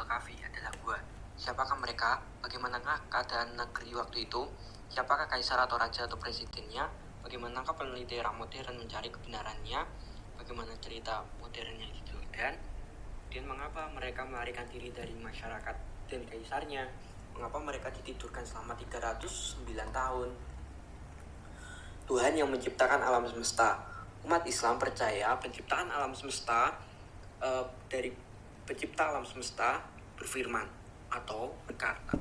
Al-Kahfi adalah gua. Siapakah mereka? Bagaimanakah keadaan negeri waktu itu? Siapakah kaisar atau raja atau presidennya? Bagaimanakah peneliti era modern mencari kebenarannya? Bagaimana cerita modernnya gitu. Dan mengapa mereka melarikan diri dari masyarakat dan kaisarnya? Mengapa mereka ditidurkan selama 309 tahun? Tuhan yang menciptakan alam semesta. Umat Islam percaya penciptaan alam semesta dari pencipta alam semesta berfirman atau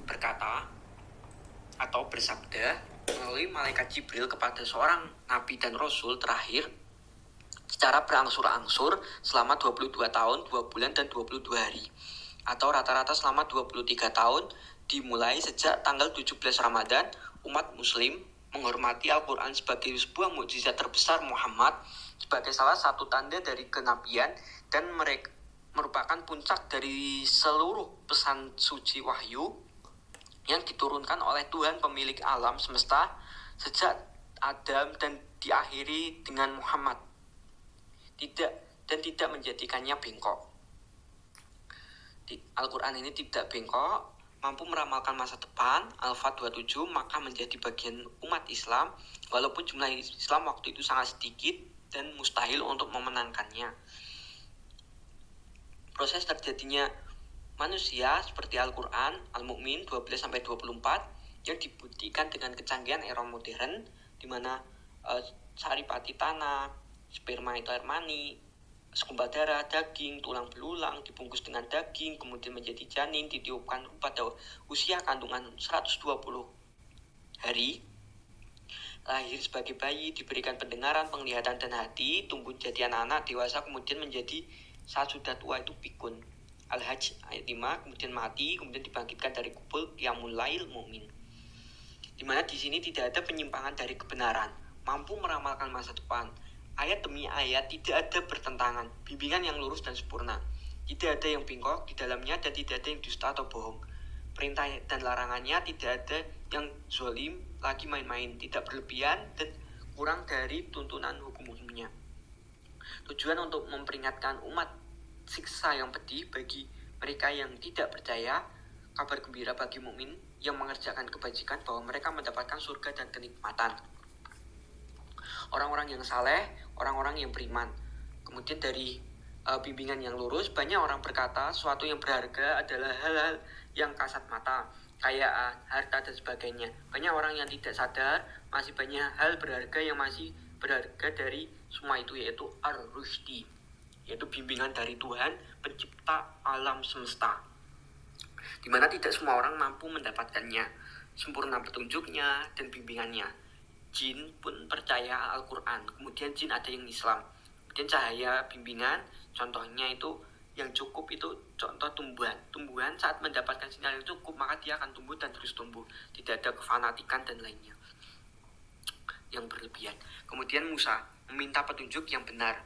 berkata atau bersabda melalui malaikat Jibril kepada seorang nabi dan rasul terakhir secara berangsur-angsur selama 22 tahun, 2 bulan dan 22 hari atau rata-rata selama 23 tahun dimulai sejak tanggal 17 Ramadan. Umat muslim menghormati Al-Quran sebagai sebuah mukjizat terbesar Muhammad, sebagai salah satu tanda dari kenabian, dan mereka merupakan puncak dari seluruh pesan suci wahyu yang diturunkan oleh Tuhan pemilik alam semesta sejak Adam dan diakhiri dengan Muhammad, tidak menjadikannya bengkok. Al-Quran ini tidak bengkok, mampu meramalkan masa depan. Al-Fat 27 maka menjadi bagian umat Islam walaupun jumlah Islam waktu itu sangat sedikit dan mustahil untuk memenangkannya. Proses terjadinya manusia seperti Al-Quran, Al-Mu'min 12-24 yang dibuktikan dengan kecanggihan era modern di mana saripati tanah, sperma itu air mani, segumpal darah, daging, tulang belulang dibungkus dengan daging, kemudian menjadi janin, ditiupkan pada usia kandungan 120 hari, lahir sebagai bayi, diberikan pendengaran, penglihatan, dan hati, tumbuh jadi anak-anak, dewasa, kemudian menjadi saat sudah tua itu pikun. Al-Hajj ayat 5, kemudian mati, kemudian dibangkitkan dari kubur, qiyamul lail, mu'min. Dimana di sini tidak ada penyimpangan dari kebenaran, mampu meramalkan masa depan. Ayat demi ayat tidak ada bertentangan, bimbingan yang lurus dan sempurna. Tidak ada yang bengkok di dalamnya dan tidak ada yang dusta atau bohong. Perintah dan larangannya tidak ada yang zolim lagi main-main, tidak berlebihan dan kurang dari tuntunan hukum-hukumnya. Tujuan untuk memperingatkan umat siksa yang pedih bagi mereka yang tidak percaya, kabar gembira bagi mukmin yang mengerjakan kebajikan bahwa mereka mendapatkan surga dan kenikmatan. Orang-orang yang saleh, orang-orang yang beriman. Kemudian dari bimbingan yang lurus, banyak orang berkata sesuatu yang berharga adalah hal-hal yang kasat mata, kekayaan, harta dan sebagainya. Banyak orang yang tidak sadar masih banyak hal berharga yang masih berharga dari semua itu, yaitu ar-rusydi, yaitu bimbingan dari Tuhan pencipta alam semesta, di mana tidak semua orang mampu mendapatkannya, sempurna petunjuknya dan bimbingannya. Jin pun percaya Al-Quran, kemudian jin ada yang Islam, kemudian cahaya bimbingan, contohnya itu yang cukup itu contoh tumbuhan saat mendapatkan sinyal yang cukup maka dia akan tumbuh dan terus tumbuh, tidak ada kefanatikan dan lainnya yang berlebihan. Kemudian Musa meminta petunjuk yang benar.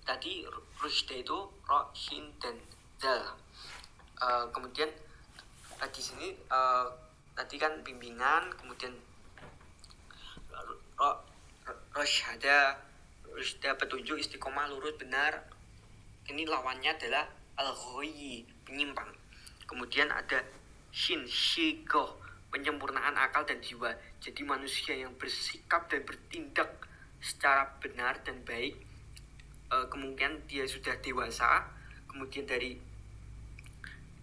Tadi Rushda itu Ro, Shin dan Zal. Kemudian di sini tadi kan bimbingan, kemudian Rushda petunjuk, istiqomah lurus benar. Ini lawannya adalah al-ghayyi, penyimpang. Kemudian ada Shin, shigoh, penyempurnaan akal dan jiwa. Jadi manusia yang bersikap dan bertindak secara benar dan baik, kemungkinan dia sudah dewasa. Kemudian dari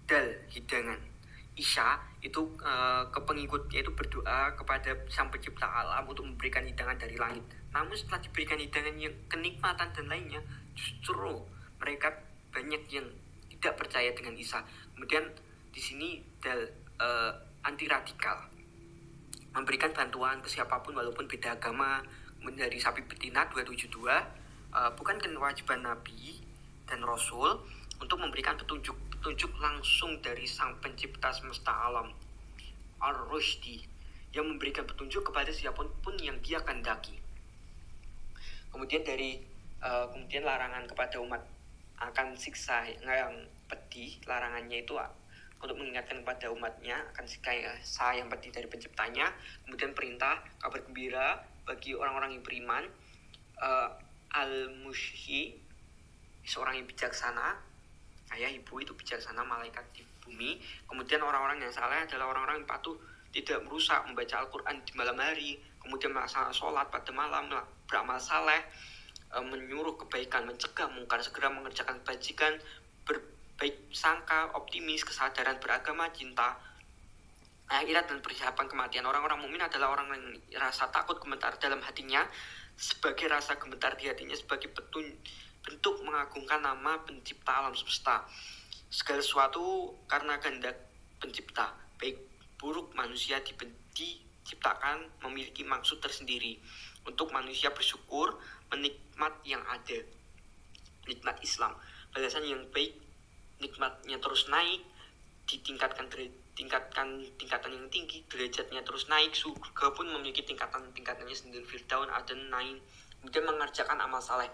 Dal, hidangan. Isya itu ke pengikutnya itu berdoa kepada sang pencipta alam untuk memberikan hidangan dari langit. Namun setelah diberikan hidangan yang kenikmatan dan lainnya, justru mereka banyak yang tidak percaya dengan Isa. Kemudian di sini anti radikal, memberikan bantuan ke siapapun walaupun beda agama. Kemudian dari sapi betina 272, bukan kewajiban Nabi dan Rasul untuk memberikan petunjuk langsung dari sang pencipta semesta alam, Ar-Rushdi, yang memberikan petunjuk kepada siapapun yang dia kehendaki. Kemudian kemudian larangan kepada umat akan siksa yang pedih, larangannya itu untuk mengingatkan kepada umatnya akan siksa yang pedih dari penciptanya. Kemudian perintah, kabar gembira bagi orang-orang yang beriman. Al-Mushyi, seorang yang bijaksana. ayah ibu itu bijaksana malaikat di bumi. Kemudian orang-orang yang saleh adalah orang-orang yang patuh, tidak merusak, membaca Al-Quran di malam hari, kemudian melaksanakan sholat pada malam, beramal saleh, menyuruh kebaikan, mencegah mungkar, segera mengerjakan kebajikan, berbaik sangka, optimis, kesadaran beragama, cinta akhirat dan persiapan kematian. Orang-orang mukmin adalah orang yang rasa takut gemetar dalam hatinya sebagai rasa gemetar di hatinya sebagai bentuk mengagungkan nama pencipta alam semesta. Segala sesuatu karena kehendak pencipta, baik buruk manusia diciptakan memiliki maksud tersendiri untuk manusia bersyukur menikmat yang ada, nikmat Islam, balasan yang baik, nikmatnya terus naik, ditingkatkan tingkatan yang tinggi, derajatnya terus naik, surga pun memiliki tingkatannya sendiri, Firdaun, Aden, Nain. Kemudian mengerjakan amal saleh.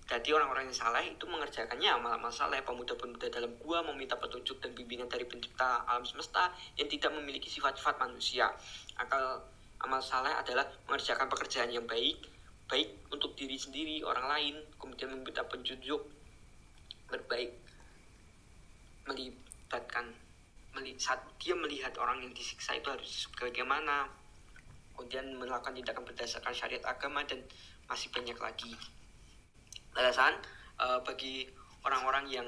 Jadi orang-orang yang saleh itu mengerjakannya amal-amal saleh. Pemuda-pemuda dalam gua meminta petunjuk dan bimbingan dari pencipta alam semesta yang tidak memiliki sifat-sifat manusia. Amal saleh adalah mengerjakan pekerjaan yang baik untuk diri sendiri, orang lain, kemudian meminta petunjuk berbaik, saat dia melihat orang yang disiksa itu harus bagaimana, kemudian melakukan tindakan berdasarkan syariat agama, dan masih banyak lagi. Balasan bagi orang-orang yang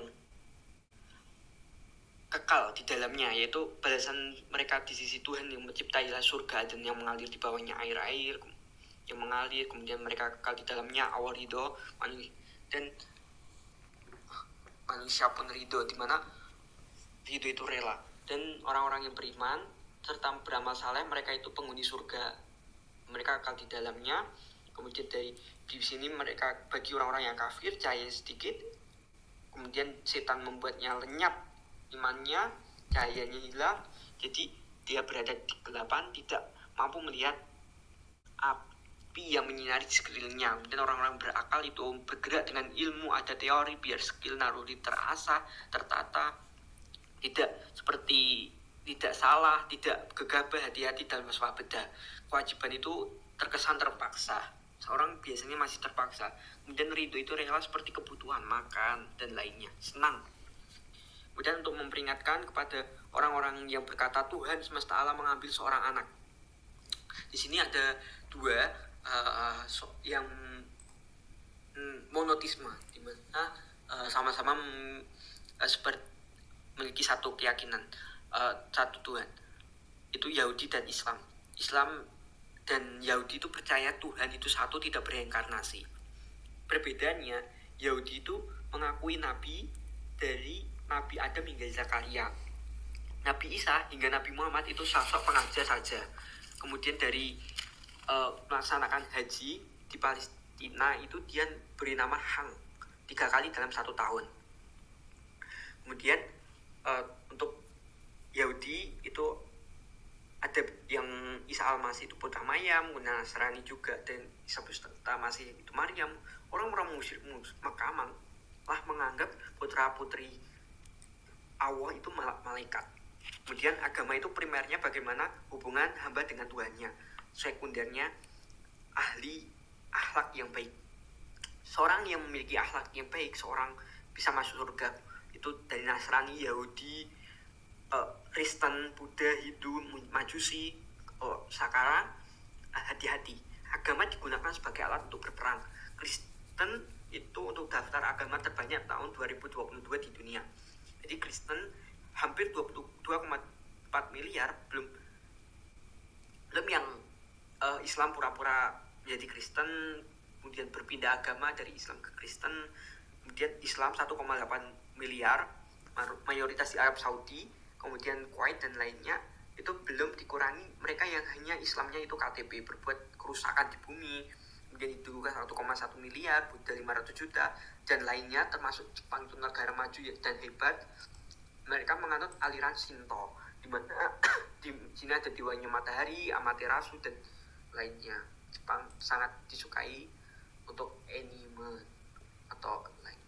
kekal di dalamnya, yaitu balasan mereka di sisi Tuhan yang menciptai surga dan yang mengalir di bawahnya air-air yang mengalir, kemudian mereka kekal di dalamnya, Allah ridho, dan manusia pun ridho, di mana ridho itu rela. Dan orang-orang yang beriman serta beramal saleh, mereka itu penghuni surga, mereka kekal di dalamnya. Kemudian di sini mereka, bagi orang-orang yang kafir, cahaya sedikit, kemudian setan membuatnya lenyap imannya, cahayanya hilang, jadi dia berada di kegelapan, tidak mampu melihat api yang menyinari di sekelilingnya. Kemudian orang-orang berakal itu bergerak dengan ilmu, ada teori, biar skill naruri terasah, tertata, tidak salah, tidak gegabah, hati-hati dalam waspada. Kewajiban itu terkesan terpaksa, seorang biasanya masih terpaksa. Kemudian ridho itu rela seperti kebutuhan makan dan lainnya, senang. Kemudian untuk memperingatkan kepada orang-orang yang berkata Tuhan semesta alam mengambil seorang anak. Di sini ada dua yang monotisme, di mana sama-sama seperti memiliki satu keyakinan, satu Tuhan, itu Yahudi dan Islam. Islam dan Yahudi itu percaya Tuhan itu satu, tidak bereinkarnasi. Perbedaannya, Yahudi itu mengakui nabi dari Nabi Adam hingga Zakaria. Nabi Isa hingga Nabi Muhammad itu sosok pengajar saja. Kemudian dari melaksanakan haji di Palestina itu dia beri nama Hang 3 kali dalam 1 tahun. Kemudian untuk Yahudi itu ada yang Isa al-Masih itu putra Maryam, kemudian Nasrani juga, dan Isa putra Masih itu Maryam. Orang-orang musyrik Mekah malah menganggap putra-putri Allah itu malaikat. Kemudian agama itu primernya bagaimana hubungan hamba dengan Tuhannya, sekundernya ahli akhlak yang baik. Seorang yang memiliki akhlak yang baik, seorang bisa masuk surga. Itu dari Nasrani, Yahudi, Kristen, Buddha, Hindu, Majusi, Sakara. Hati-hati, agama digunakan sebagai alat untuk berperang. Kristen itu untuk daftar agama terbanyak tahun 2022 di dunia. Jadi Kristen hampir 22,4 miliar, belum yang Islam pura-pura menjadi Kristen, kemudian berpindah agama dari Islam ke Kristen. Kemudian Islam 1,8 miliar, mayoritas di Arab Saudi, kemudian Kuwait dan lainnya. Itu belum dikurangi mereka yang hanya Islamnya itu KTP, berbuat kerusakan di bumi. Kemudian didulukan 1,1 miliar, Buddha 500 juta, dan lainnya, termasuk Jepang itu negara maju dan hebat. Mereka menganut aliran Shinto, di mana di sini ada dewanya matahari, Amaterasu, dan lainnya. Jepang sangat disukai untuk anime atau lain.